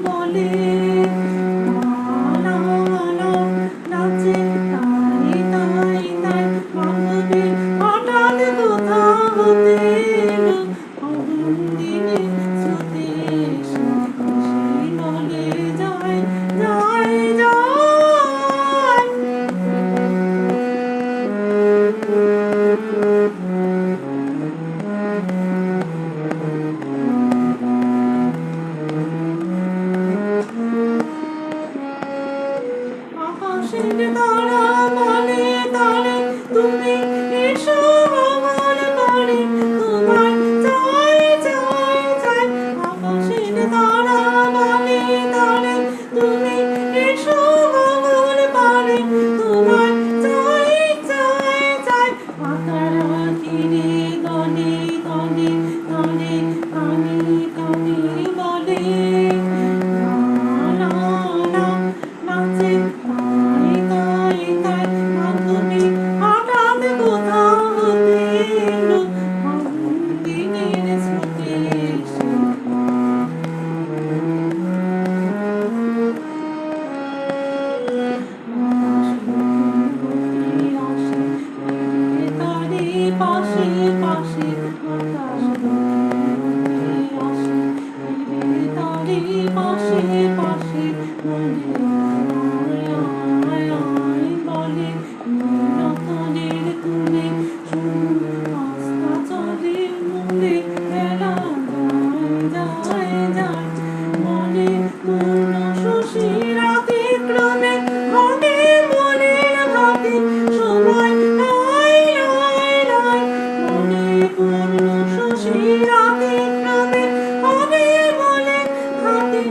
বলে না না নাচে তাই তাই তাই বান্ধবী হঠাৎ কোথা হতে এলো অমন দিনে ছুটে এসে খুশি বলে যায় যায় যায় আকাশের তারা বলে তারে তুমি এসো আমার বাড়ি তোমায় চাই চাই চাই আকাশের তারা বলে তারে তুমি এসো আমার বাড়ি তোমায় চাই চাই চাই পাতারা ঘিরে গনে গনে গনে কানে কানে বলে না না নাচে তাই তাই তাই বান্ধবী হঠাৎ কোথা হতে এলো অমন দিনের ছুটে এসে তারে পাশে পাশে আকাশ আসে তারে পাশে পাশে বলে রতনের তুলে রাস্তা চলে মুড়ে বেলা যায় যায় মনে পূর্ণ শশী রাতে ক্রমে ঘটে মনের ঘাটে সময় নাই নাই নাই মনে পূর্ণ শশী রাতে ক্রমে ঘটে মনের ঘাটে